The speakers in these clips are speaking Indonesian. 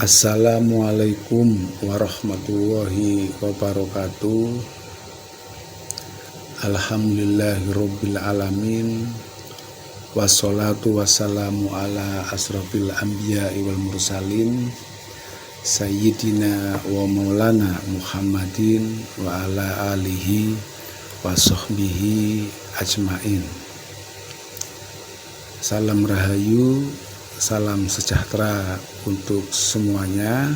Assalamualaikum warahmatullahi wabarakatuh. Alhamdulillahirabbil alamin. Wassalatu wassalamu ala asrofil anbiya'i wal mursalin Sayyidina wa maulana Muhammadin wa ala alihi wa sahbihi ajmain. Salam rahayu, salam sejahtera untuk semuanya.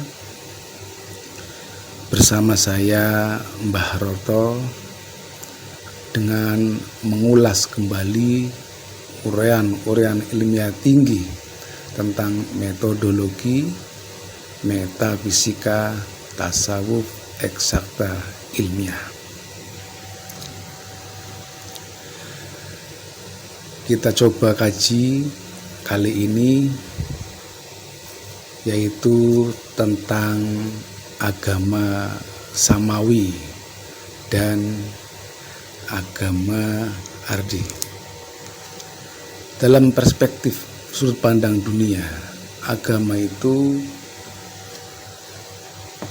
Bersama saya Mbah Roto dengan mengulas kembali uraian ilmiah tinggi tentang metodologi metafisika tasawuf eksakta ilmiah. Kita coba kaji kali ini yaitu tentang agama samawi dan agama ardi. Dalam perspektif sudut pandang dunia, agama itu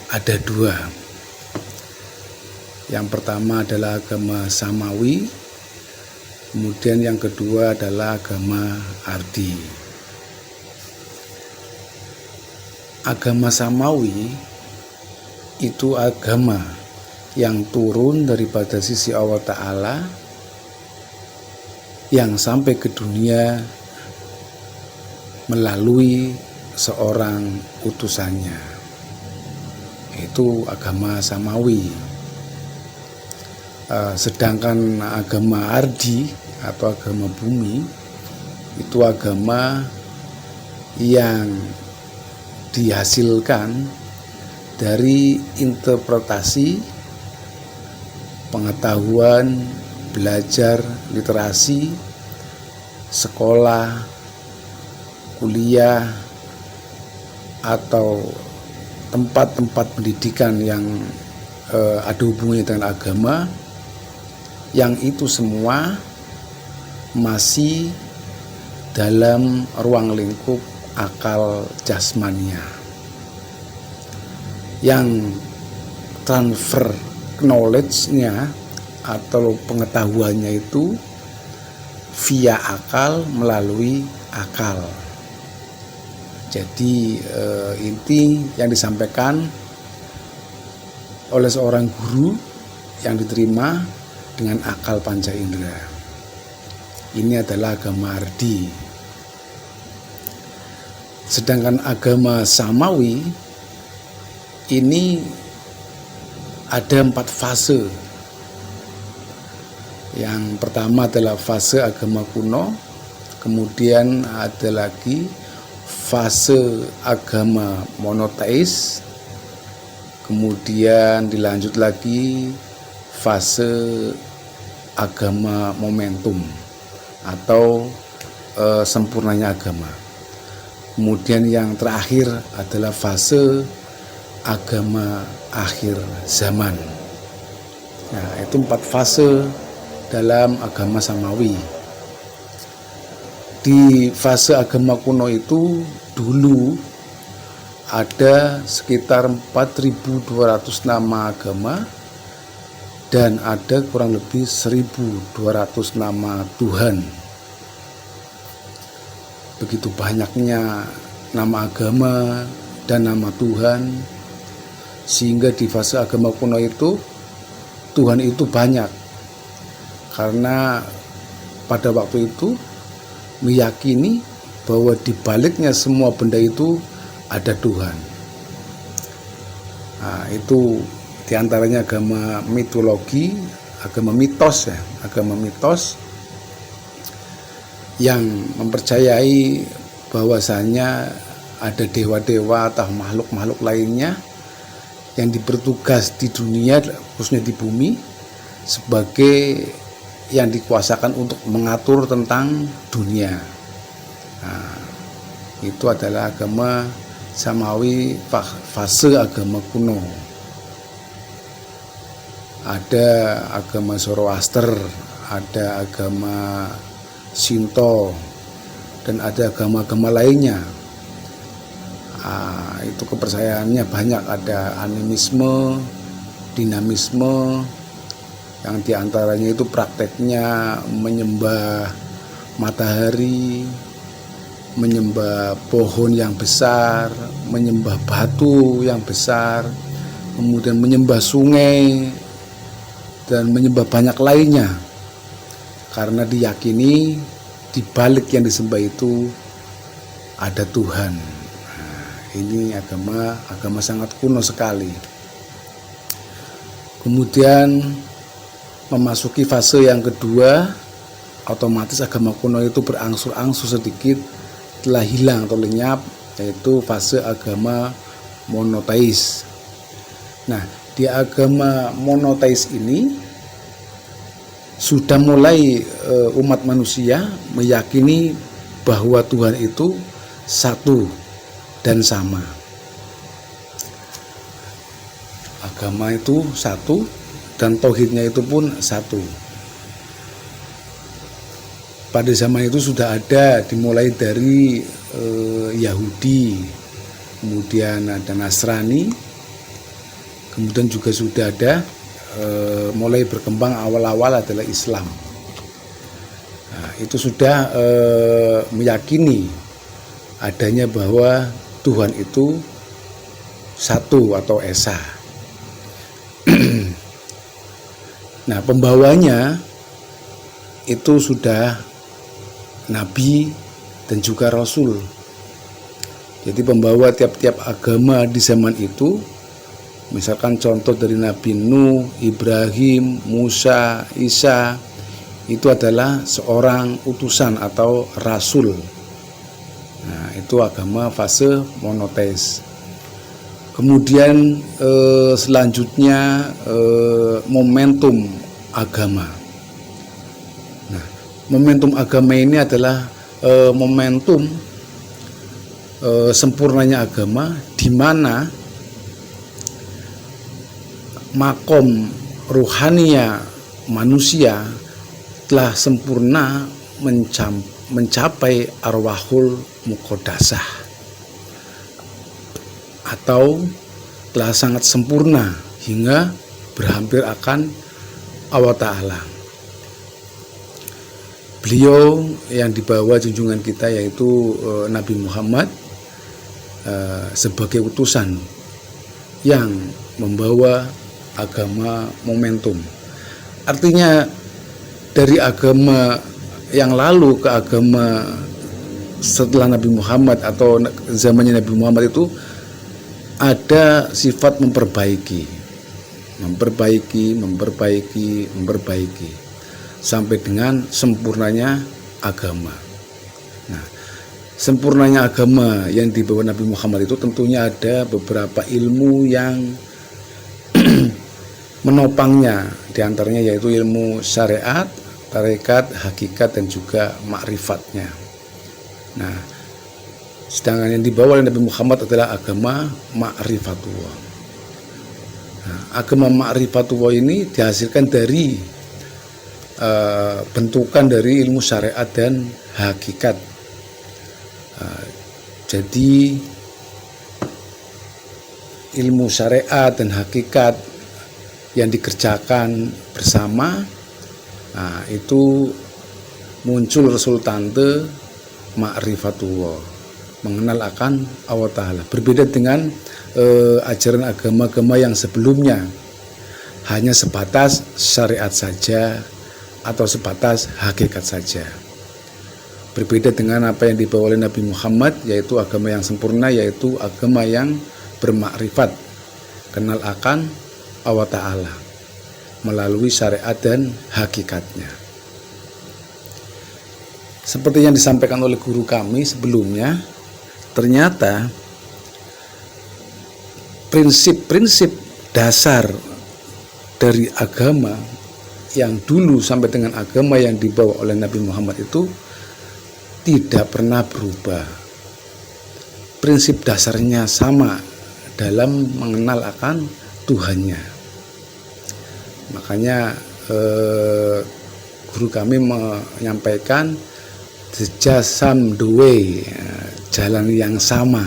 ada dua. Yang pertama adalah agama samawi, kemudian yang kedua adalah agama ardi. Agama samawi itu agama yang turun daripada sisi Allah Ta'ala yang sampai ke dunia melalui seorang utusannya. Itu agama samawi. Sedangkan agama ardi atau agama bumi itu agama yang dihasilkan dari interpretasi, pengetahuan, belajar, literasi, sekolah, kuliah, atau tempat-tempat pendidikan yang ada hubungannya dengan agama, yang itu semua masih dalam ruang lingkup akal jasmania, yang transfer knowledge-nya atau pengetahuannya itu via akal, melalui akal. Jadi inti yang disampaikan oleh seorang guru yang diterima dengan akal panca indera. Ini adalah agama ardi. Sedangkan agama samawi ini ada 4 fase. Yang pertama adalah fase agama kuno, kemudian ada lagi fase agama monoteis, kemudian dilanjut lagi fase agama momentum atau sempurnanya agama. Kemudian yang terakhir adalah fase agama akhir zaman. Nah, itu 4 fase dalam agama samawi. Di fase agama kuno itu dulu ada sekitar 4.200 nama agama dan ada kurang lebih 1.200 nama Tuhan. Begitu banyaknya nama agama dan nama Tuhan, sehingga di fase agama kuno itu Tuhan itu banyak, karena pada waktu itu meyakini bahwa di baliknya semua benda itu ada Tuhan. Nah, itu diantaranya agama mitologi, agama mitos ya, agama mitos yang mempercayai bahwasanya ada dewa-dewa atau makhluk-makhluk lainnya yang bertugas di dunia, khususnya di bumi, sebagai yang dikuasakan untuk mengatur tentang dunia. Nah, itu adalah agama samawi fase agama kuno. Ada agama Zoroaster, ada agama Shinto, dan ada agama-agama lainnya. Nah, itu kepercayaannya banyak, ada animisme, dinamisme, yang diantaranya itu prakteknya menyembah matahari, menyembah pohon yang besar, menyembah batu yang besar, kemudian menyembah sungai, dan menyembah banyak lainnya, karena diyakini di balik yang disembah itu ada Tuhan. Nah, ini agama sangat kuno sekali. Kemudian memasuki fase yang kedua, otomatis agama kuno itu berangsur-angsur sedikit telah hilang atau lenyap, yaitu fase agama monoteis. Nah, di agama monoteis ini sudah mulai umat manusia meyakini bahwa Tuhan itu satu dan sama. Agama itu satu dan tauhidnya itu pun satu. Pada zaman itu sudah ada, dimulai dari Yahudi, kemudian ada Nasrani, kemudian juga sudah ada mulai berkembang awal-awal adalah Islam. Nah, itu sudah meyakini adanya bahwa Tuhan itu satu atau esa. Nah, pembawanya itu sudah nabi dan juga rasul. Jadi pembawa tiap-tiap agama di zaman itu, misalkan contoh dari Nabi Nuh, Ibrahim, Musa, Isa, itu adalah seorang utusan atau rasul. Nah, itu agama fase monoteis. Kemudian selanjutnya momentum agama. Nah, momentum agama ini adalah momentum sempurnanya agama, di mana makom ruhania manusia telah sempurna mencapai arwahul muqaddasah, atau telah sangat sempurna hingga berhampir akan Allah Ta'ala. Beliau yang dibawa junjungan kita yaitu Nabi Muhammad sebagai utusan yang membawa agama momentum. Artinya dari agama yang lalu ke agama setelah Nabi Muhammad atau zamannya Nabi Muhammad itu ada sifat memperbaiki sampai dengan sempurnanya agama. Nah, sempurnanya agama yang dibawa Nabi Muhammad itu tentunya ada beberapa ilmu yang menopangnya, diantaranya yaitu ilmu syariat, tarekat, hakikat, dan juga ma'rifatnya. Nah, sedangkan yang dibawa oleh Nabi Muhammad adalah agama ma'rifatullah. Nah, agama ma'rifatullah ini dihasilkan dari bentukan dari ilmu syariat dan hakikat. Jadi ilmu syariat dan hakikat yang dikerjakan bersama, nah, itu muncul resultante ma'rifatullah, mengenal akan Allah Ta'ala. Berbeda dengan ajaran agama-agama yang sebelumnya, hanya sebatas syariat saja atau sebatas hakikat saja. Berbeda dengan apa yang dibawa oleh Nabi Muhammad, yaitu agama yang sempurna, yaitu agama yang bermakrifat, kenal akan Allah Ta'ala melalui syariat dan hakikatnya. Seperti yang disampaikan oleh guru kami sebelumnya, ternyata prinsip-prinsip dasar dari agama yang dulu sampai dengan agama yang dibawa oleh Nabi Muhammad itu tidak pernah berubah. Prinsip dasarnya sama dalam mengenal akan Tuhannya. Makanya guru kami menyampaikan the just some the way, jalan yang sama.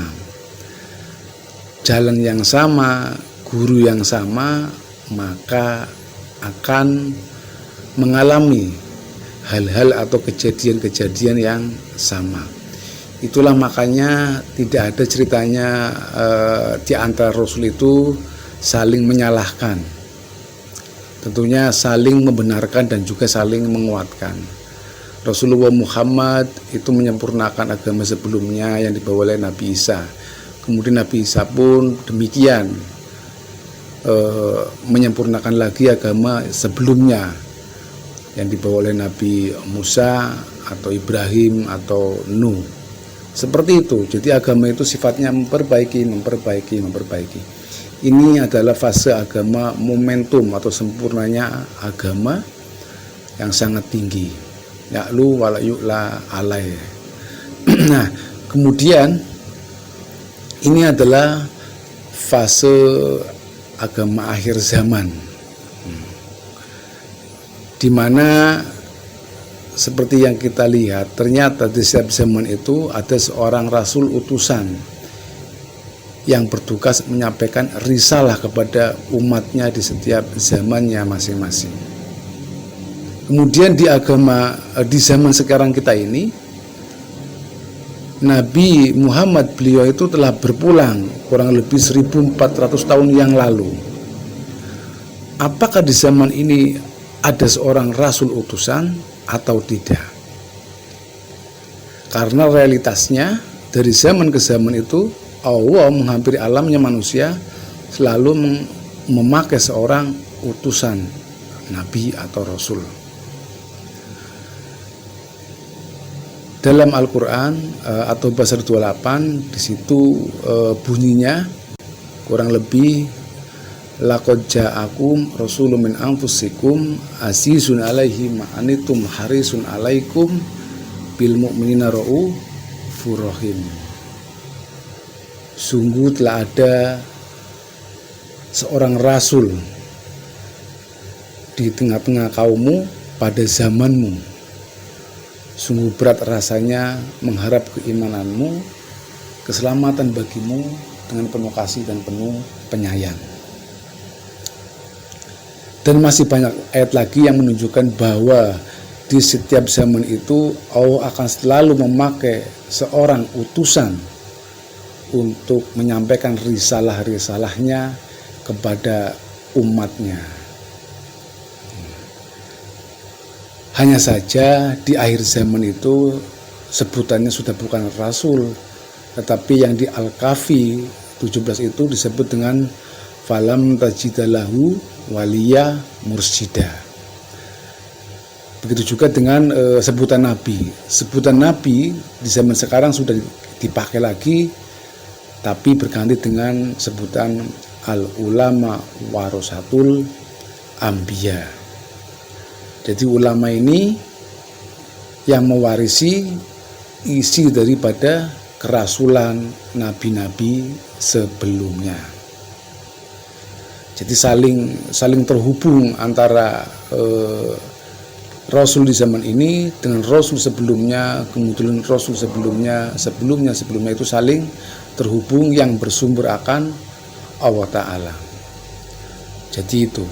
jalan yang sama, guru yang sama, maka akan mengalami hal-hal atau kejadian-kejadian yang sama. Itulah makanya tidak ada ceritanya di antara Rasul itu saling menyalahkan. Tentunya saling membenarkan dan juga saling menguatkan. Rasulullah Muhammad itu menyempurnakan agama sebelumnya yang dibawa oleh Nabi Isa. Kemudian Nabi Isa pun demikian menyempurnakan lagi agama sebelumnya yang dibawa oleh Nabi Musa atau Ibrahim atau Nuh. Seperti itu. Jadi agama itu sifatnya memperbaiki. Ini adalah fase agama momentum atau sempurnanya agama yang sangat tinggi. Ya'lu wala yu'la alai. Nah, kemudian ini adalah fase agama akhir zaman, di mana seperti yang kita lihat, ternyata di setiap zaman itu ada seorang rasul utusan yang bertugas menyampaikan risalah kepada umatnya di setiap zamannya masing-masing. Kemudian di zaman sekarang kita ini, Nabi Muhammad beliau itu telah berpulang kurang lebih 1400 tahun yang lalu. Apakah di zaman ini ada seorang rasul utusan atau tidak? Karena realitasnya dari zaman ke zaman itu Allah menghampiri alamnya manusia selalu memakai seorang utusan nabi atau rasul. Dalam Al-Quran atau Basar 28 di situ bunyinya kurang lebih laqad ja'akum rasulun min anfusikum azizun alaihi ma anitum harisun alaikum bil mu'minina raufur rahim. Sungguh telah ada seorang rasul di tengah-tengah kaummu pada zamanmu. Sungguh berat rasanya mengharap keimananmu, keselamatan bagimu dengan penuh kasih dan penuh penyayang. Dan masih banyak ayat lagi yang menunjukkan bahwa di setiap zaman itu Allah akan selalu memakai seorang utusan untuk menyampaikan risalah-risalahnya kepada umatnya. Hanya saja di akhir zaman itu sebutannya sudah bukan rasul, tetapi yang di Al-Kahfi 17 itu disebut dengan falam tajidalahu waliya mursyida. Begitu juga dengan sebutan nabi. Sebutan nabi di zaman sekarang sudah dipakai lagi, tapi berganti dengan sebutan al-ulama warasatul anbiya. Jadi ulama ini yang mewarisi isi daripada kerasulan nabi-nabi sebelumnya. Jadi saling terhubung antara Rasul di zaman ini dengan Rasul sebelumnya, kemudian Rasul sebelumnya itu saling terhubung yang bersumber akan Allah Ta'ala. Jadi itu.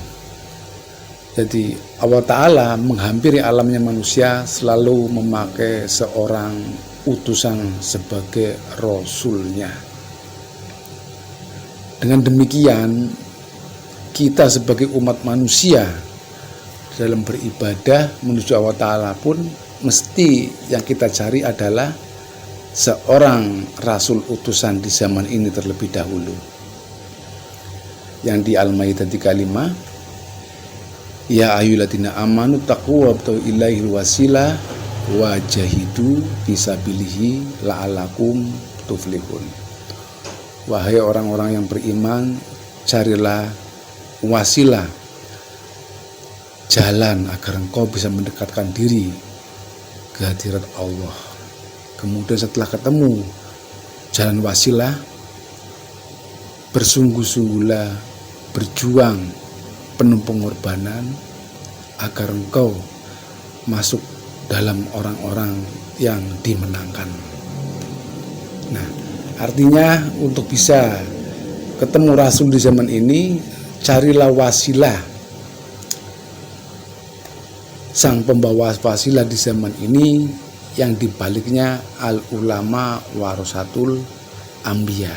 Jadi Allah Ta'ala menghampiri alamnya manusia selalu memakai seorang utusan sebagai Rasulnya. Dengan demikian kita sebagai umat manusia dalam beribadah menuju Allah Ta'ala pun mesti yang kita cari adalah seorang Rasul utusan di zaman ini terlebih dahulu. Yang di Al-Maidah 35, ya ayyuhalladzina amanu taqu wabtaghu ilaihil wasilah wa jahidu fisabilihi la'allakum tuflihun. Wahai orang-orang yang beriman, carilah wasilah, jalan agar engkau bisa mendekatkan diri ke hadirat Allah. Kemudian setelah ketemu jalan wasilah, bersungguh-sungguhlah berjuang penuh pengorbanan agar engkau masuk dalam orang-orang yang dimenangkan. Nah, artinya untuk bisa ketemu Rasul di zaman ini, carilah wasilah, sang pembawa wasilah di zaman ini, yang dibaliknya al ulama warasatul anbiya.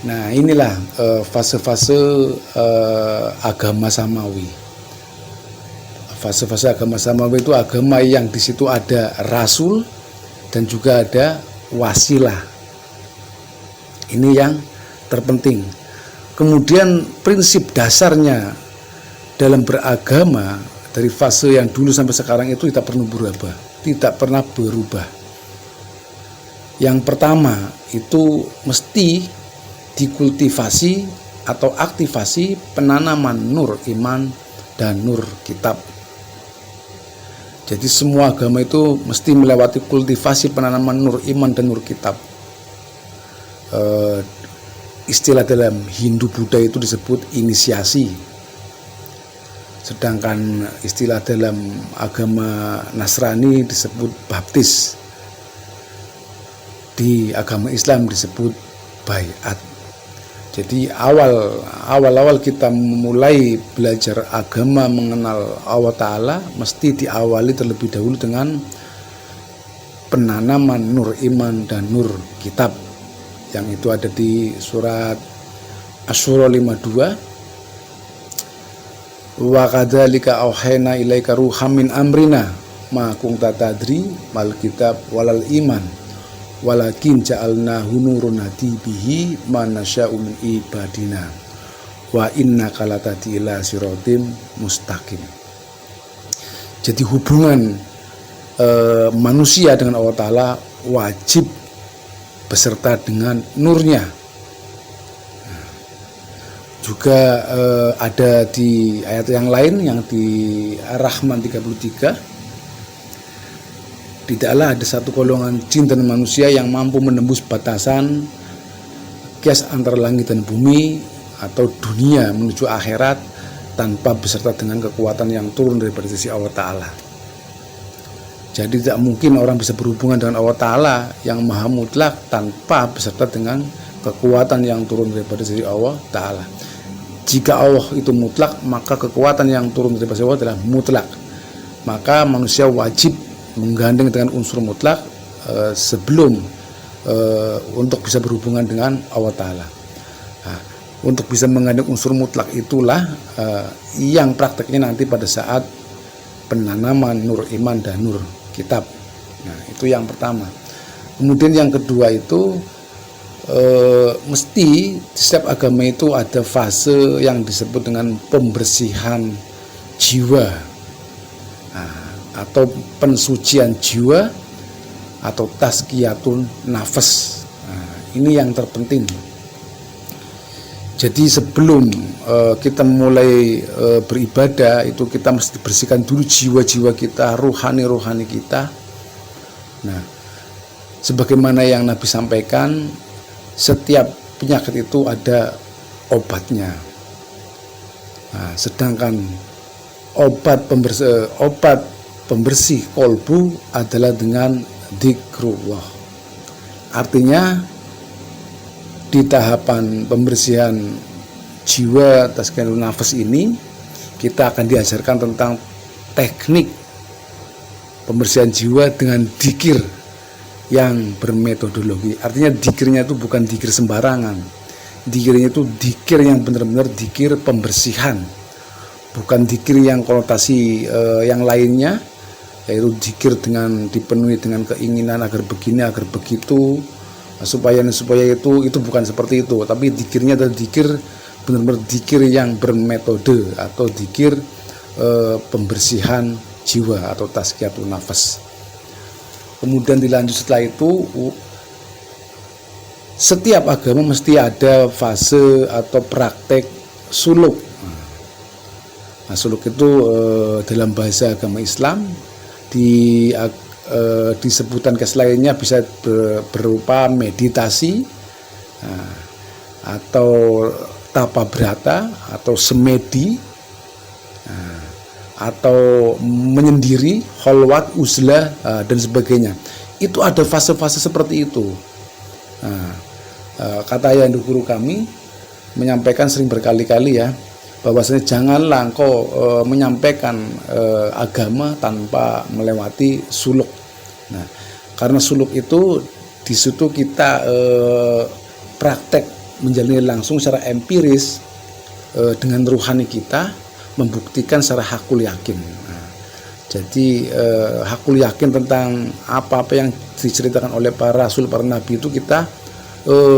Nah, inilah fase-fase agama samawi. Fase-fase agama samawi itu agama yang di situ ada rasul dan juga ada wasilah. Ini yang terpenting. Kemudian prinsip dasarnya dalam beragama dari fase yang dulu sampai sekarang itu tidak pernah berubah, tidak pernah berubah. Yang pertama itu mesti dikultivasi atau aktivasi penanaman nur iman dan nur kitab. Jadi semua agama itu mesti melewati kultivasi penanaman nur iman dan nur kitab. Istilah dalam Hindu Buddha itu disebut inisiasi. Sedangkan istilah dalam agama Nasrani disebut baptis. Di agama Islam disebut baiat. Jadi awal kita mulai belajar agama, mengenal Allah Ta'ala, mesti diawali terlebih dahulu dengan penanaman nur iman dan nur kitab, yang itu ada di surat Asy-Syura 52. Wa kadzalika auhayna ilaika ruham min amrina ma kunta tadri mal kitab walal iman walakin ja'alnahu nurun nahdi bihi man nasya'u min ibadina wa innaka latahdi ila siratim mustaqim. Jadi hubungan manusia dengan Allah Ta'ala wajib beserta dengan nurnya. Juga ada di ayat yang lain, yang di Ar-Rahman 33, tidaklah ada satu golongan jin dan manusia yang mampu menembus batasan kias antara langit dan bumi atau dunia menuju akhirat tanpa beserta dengan kekuatan yang turun daripada sisi Allah Ta'ala. Jadi tidak mungkin orang bisa berhubungan dengan Allah Ta'ala yang maha mutlak tanpa beserta dengan kekuatan yang turun daripada sisi Allah Ta'ala. Jika Allah itu mutlak, maka kekuatan yang turun daripada sisi Allah adalah mutlak. Maka manusia wajib menggandeng dengan unsur mutlak sebelum untuk bisa berhubungan dengan Allah Ta'ala. Nah, untuk bisa menggandeng unsur mutlak itulah yang prakteknya nanti pada saat penanaman nur iman dan nur kitab. Nah, itu yang pertama. Kemudian yang kedua itu mesti di setiap agama itu ada fase yang disebut dengan pembersihan jiwa, atau pensucian jiwa, atau tazkiyatun nafas. Ini yang terpenting. Jadi sebelum kita mulai beribadah itu kita mesti bersihkan dulu jiwa-jiwa kita, rohani kita. Nah, sebagaimana yang Nabi sampaikan, setiap penyakit itu ada obatnya. Nah, sedangkan obat pembersih kolbu adalah dengan dzikrullah. Artinya di tahapan pembersihan jiwa tazkiyatun nafas ini kita akan diajarkan tentang teknik pembersihan jiwa dengan dzikir yang bermetodologi. Artinya dzikirnya itu bukan dzikir sembarangan. Dzikirnya itu dzikir yang benar-benar dzikir pembersihan. Bukan dzikir yang konotasi yang lainnya, yaitu dzikir dengan dipenuhi dengan keinginan agar begini, agar begitu, supaya itu bukan seperti itu. Tapi dzikirnya adalah dzikir benar-benar dzikir yang bermetode atau dzikir pembersihan jiwa atau tazkiyatun nafas. Kemudian dilanjut setelah itu, setiap agama mesti ada fase atau praktek suluk. Nah, suluk itu dalam bahasa agama Islam disebutkan kes lainnya bisa berupa meditasi, atau tapa brata, atau semedi, atau menyendiri, kholwat, uzlah, dan sebagainya. Itu ada fase-fase seperti itu. Kata Ayah Guru kami menyampaikan sering berkali-kali ya, bahwasanya janganlah engkau menyampaikan agama tanpa melewati suluk. Nah, karena suluk itu di situ kita praktek menjalani langsung secara empiris dengan ruhani kita, membuktikan secara hakul yakin. Nah, jadi hakul yakin tentang apa-apa yang diceritakan oleh para rasul, para nabi itu kita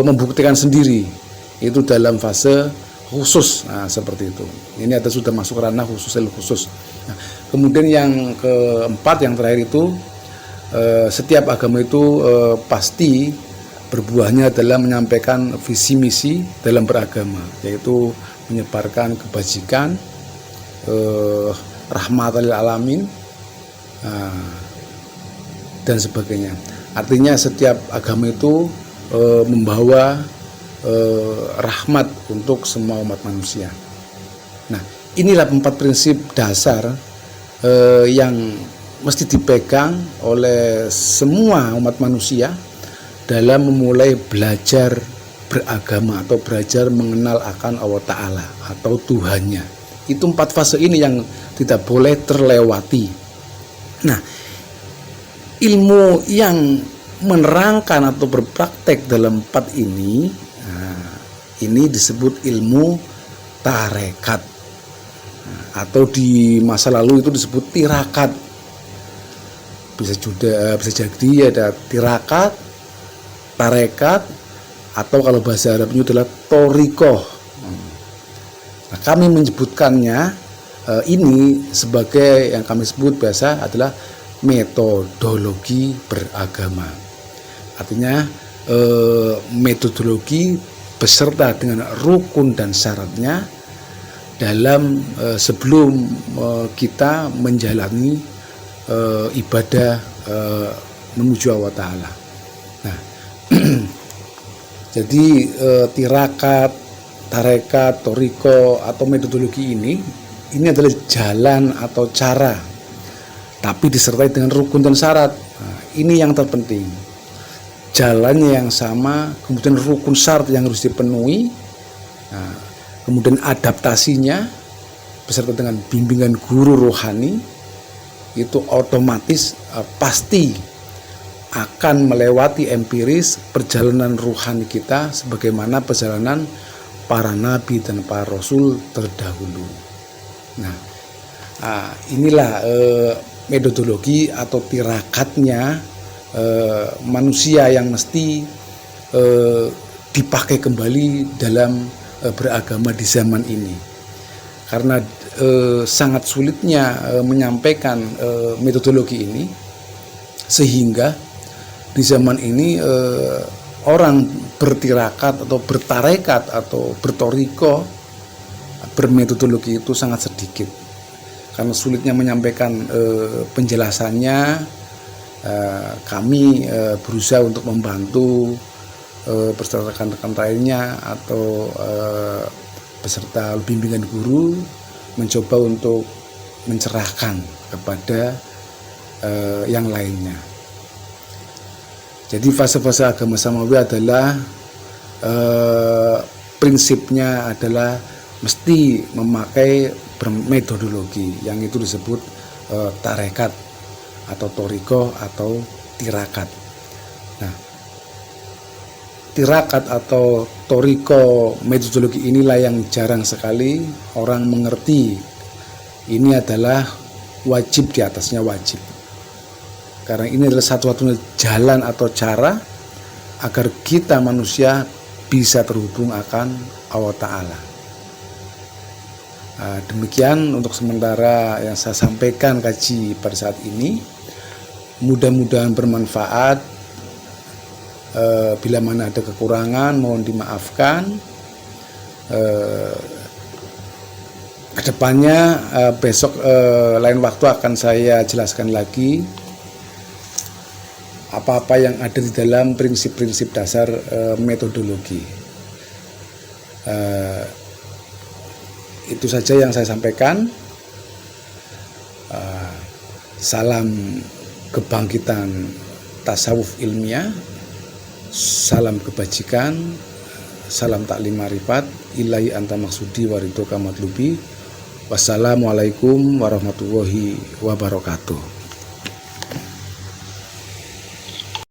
membuktikan sendiri. Itu dalam fase khusus. Nah, seperti itu. Ini ada sudah masuk ranah khusus. Nah, kemudian yang keempat, yang terakhir itu setiap agama itu pasti berbuahnya adalah menyampaikan visi misi dalam beragama, yaitu menyebarkan kebajikan, rahmatan lil alamin, dan sebagainya. Artinya setiap agama itu membawa rahmat untuk semua umat manusia. Nah, inilah 4 prinsip dasar yang mesti dipegang oleh semua umat manusia dalam memulai belajar beragama atau belajar mengenal akan Allah Ta'ala atau Tuhannya. Itu 4 fase ini yang tidak boleh terlewati. Nah, ilmu yang menerangkan atau berpraktek dalam 4 ini, ini disebut ilmu tarekat, atau di masa lalu itu disebut tirakat. Bisa jadi ada tirakat, tarekat, atau kalau bahasa Arabnya adalah torikoh. Nah, kami menyebutkannya ini sebagai yang kami sebut biasa adalah metodologi beragama. Artinya metodologi beserta dengan rukun dan syaratnya dalam sebelum kita menjalani ibadah menuju Allah Ta'ala. Nah, jadi tirakat, tarekat, toriko atau metodologi ini adalah jalan atau cara, tapi disertai dengan rukun dan syarat. Nah, ini yang terpenting. Jalannya yang sama, kemudian rukun syarat yang harus dipenuhi, nah, kemudian adaptasinya beserta dengan bimbingan guru rohani, itu otomatis pasti akan melewati empiris perjalanan rohani kita sebagaimana perjalanan para nabi dan para rasul terdahulu. Nah, inilah metodologi atau tirakatnya manusia yang mesti dipakai kembali dalam beragama di zaman ini, karena sangat sulitnya menyampaikan metodologi ini, sehingga di zaman ini orang bertirakat atau bertarekat atau bertoriko bermetodologi itu sangat sedikit, karena sulitnya menyampaikan penjelasannya. Kami berusaha untuk membantu beserta rekan-rekan lainnya atau beserta bimbingan guru mencoba untuk mencerahkan kepada yang lainnya. Jadi fase-fase agama samawi adalah prinsipnya adalah mesti memakai metodologi yang itu disebut tarekat atau toriko atau tirakat. Nah, tirakat atau toriko metodologi inilah yang jarang sekali orang mengerti. Ini adalah wajib di atasnya wajib, karena ini adalah satu-satunya jalan atau cara agar kita manusia bisa terhubung akan Allah Ta'ala. Demikian untuk sementara yang saya sampaikan kaji pada saat ini. Mudah-mudahan bermanfaat. Bila mana ada kekurangan mohon dimaafkan. Kedepannya besok lain waktu akan saya jelaskan lagi apa-apa yang ada di dalam prinsip-prinsip dasar metodologi. Itu saja yang saya sampaikan. Salam kebangkitan tasawuf ilmiah, salam kebajikan, Salam taklim marifat, ilahi anta maksudi waridhoka matlubi. Wassalamualaikum warahmatullahi wabarakatuh.